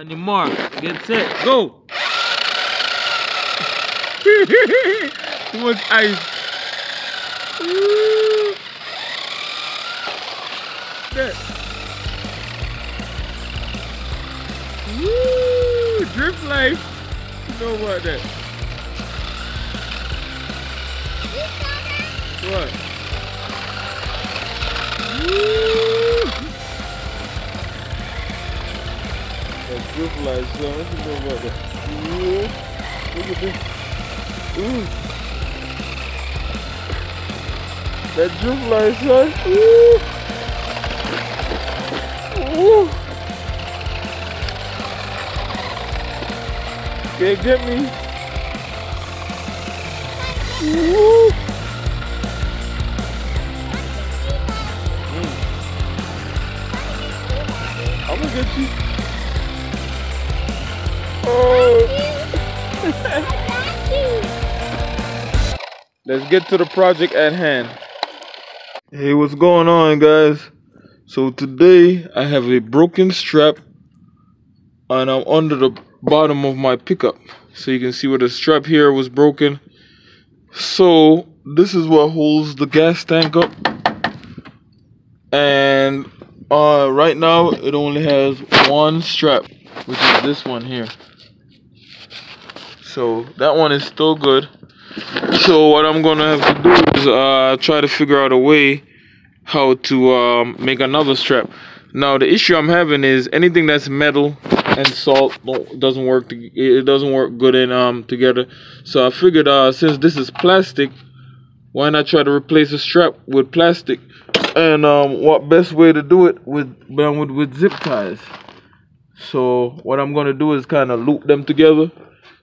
On your mark, get set, go! Too much ice. Woo. That. Woo. Drift life. You know about that. What? Woo. That drift life, son. What you know about that? Woo. Look at this. Ooh. That drift light, son. Ooh. Ooh. Can't get me. Ooh. I'm gonna get you. Oh. Let's get to the project at hand. Hey, what's going on, guys? So today I have a broken strap and I'm under the bottom of my pickup. So you can see where the strap here was broken. So this is what holds the gas tank up. And right now it only has one strap, which is this one here. So that one is still good. So what I'm gonna have to do is try to figure out a way how to make another strap. Now the issue I'm having is anything that's metal and salt doesn't work. It doesn't work good in together. So I figured since this is plastic, why not try to replace the strap with plastic? And what best way to do it with zip ties? So what I'm gonna do is kind of loop them together.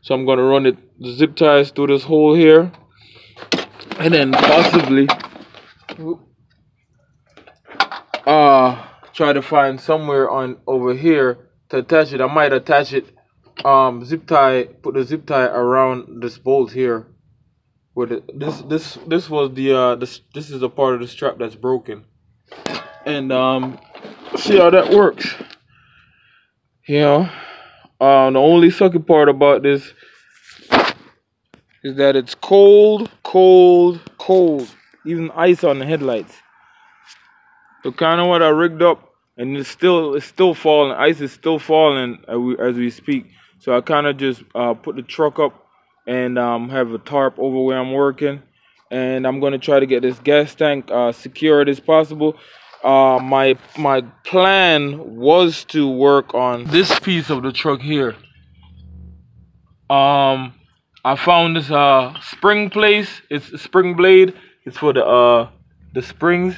So I'm gonna run the zip ties through this hole here, and then possibly try to find somewhere on over here to attach it. I might attach it put the zip tie around this bolt here. Where this was the this is a part of the strap that's broken, and see how that works. Yeah. The only sucky part about this is that it's cold, cold, cold. Even ice on the headlights. So kind of what I rigged up, and it's still falling. Ice is still falling as we speak. So I kind of just put the truck up and have a tarp over where I'm working, and I'm gonna try to get this gas tank secured as possible. My plan was to work on this piece of the truck here. I found this spring place. It's a spring blade. It's for the springs.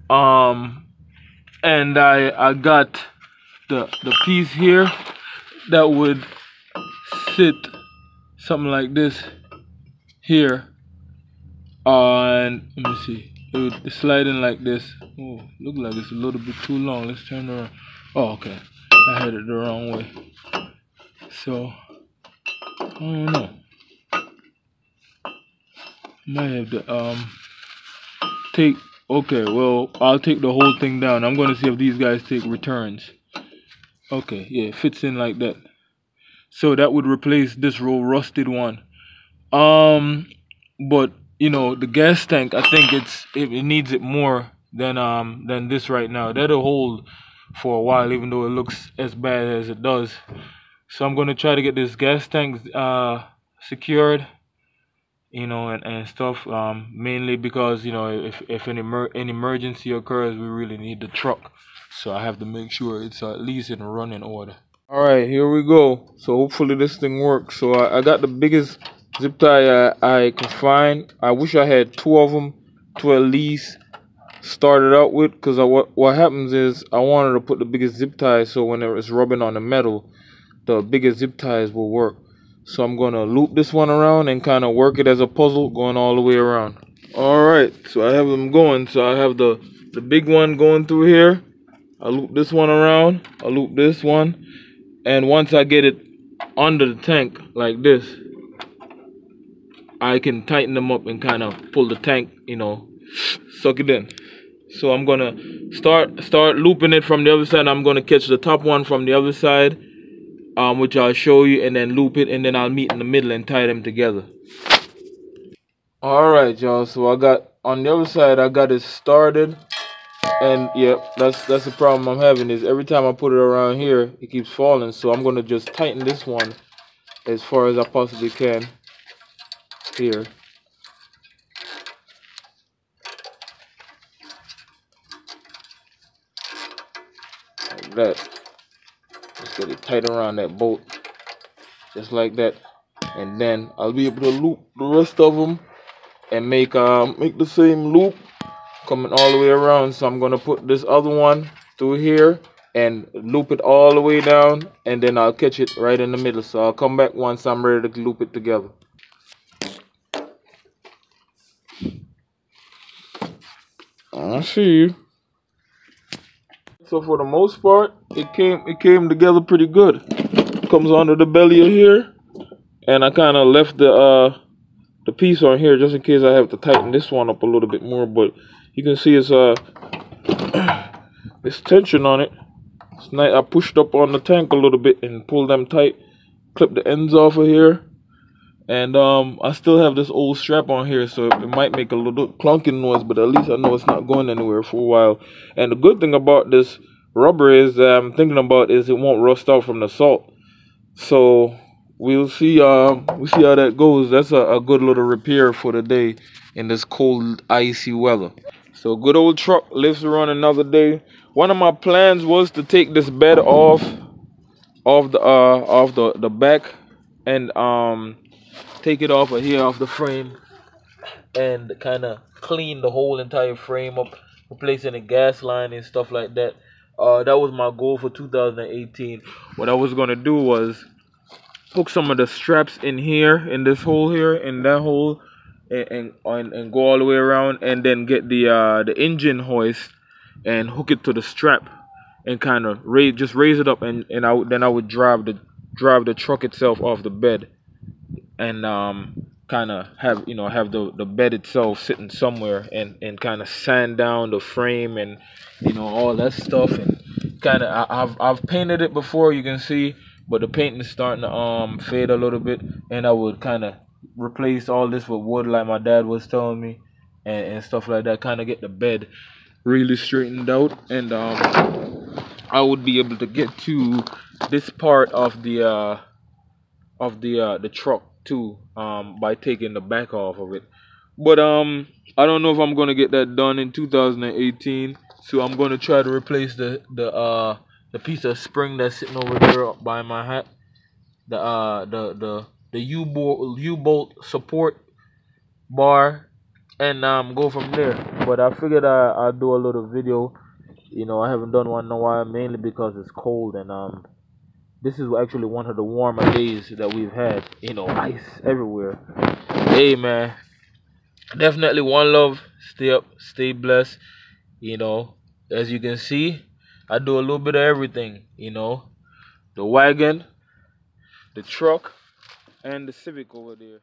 And I got the piece here that would sit something like this here. And let me see. It would slide in like this. Oh, look like it's a little bit too long. Let's turn around. Oh, okay. I had it the wrong way. So, I don't know. Might have to take. Okay, well, I'll take the whole thing down. I'm gonna see if these guys take returns. Okay, yeah, it fits in like that. So that would replace this real rusted one. But you know, the gas tank, I think it needs it more than this right now. That'll hold for a while, even though it looks as bad as it does. So I'm gonna try to get this gas tank secured, you know, and stuff. Mainly because, you know, if an emergency occurs, we really need the truck. So I have to make sure it's at least in running order. All right, here we go. So hopefully this thing works. So I got the biggest zip tie I could find. I wish I had two of them to at least start it out with, because what happens is I wanted to put the biggest zip tie so when it's rubbing on the metal, the biggest zip ties will work. So I'm going to loop this one around and kind of work it as a puzzle going all the way around. Alright, so I have them going. So I have the big one going through here. I loop this one around. I loop this one. And once I get it under the tank like this, I can tighten them up and kind of pull the tank, you know, suck it in. So I'm gonna start looping it from the other side. I'm gonna catch the top one from the other side, which I'll show you, and then loop it, and then I'll meet in the middle and tie them together. All right, y'all. So I got on the other side. I got it started, and yeah, that's the problem I'm having is every time I put it around here, it keeps falling. So I'm gonna just tighten this one as far as I possibly can here. Like that. Just get it tight around that bolt, just like that, and then I'll be able to loop the rest of them and make the same loop coming all the way around. So I'm gonna put this other one through here and loop it all the way down, and then I'll catch it right in the middle. So I'll come back once I'm ready to loop it together. I see you. So for the most part, it came together pretty good. Comes onto the belly of here, and I kind of left the piece on here just in case I have to tighten this one up a little bit more. But you can see it's it's tension on it. It's nice. I pushed up on the tank a little bit and pulled them tight. Clip the ends off of here, and I still have this old strap on here, so it might make a little clunking noise, but at least I know it's not going anywhere for a while. And the good thing about this rubber is that I'm thinking about is it won't rust out from the salt. So we'll see how that goes. That's a good little repair for the day in this cold, icy weather. So good old truck lives to run another day. One of my plans was to take this bed off the back and take it off of here, off the frame, and kind of clean the whole entire frame up, replacing the gas line and stuff like that. That was my goal for 2018. What I was gonna do was hook some of the straps in here, in this hole here, in that hole, and go all the way around, and then get the engine hoist and hook it to the strap, and kind of raise it up, and then I would drive the truck itself off the bed, and kind of have the bed itself sitting somewhere, and kind of sand down the frame and all that stuff, and kind of I've painted it before, you can see, but the paint is starting to fade a little bit, and I would kind of replace all this with wood like my dad was telling me, and stuff like that, kind of get the bed really straightened out, and I would be able to get to this part of the truck too, by taking the back off of it. But I don't know if I'm gonna get that done in 2018, so I'm gonna try to replace the piece of spring that's sitting over there by my hat, the U-bolt support bar, and go from there. But I figured I'll do a little video. I haven't done one in a while, mainly because it's cold, and this is actually one of the warmer days that we've had. Ice everywhere. Hey man, definitely one love. Stay up, stay blessed. As you can see, I do a little bit of everything. The wagon, the truck, and the Civic over there.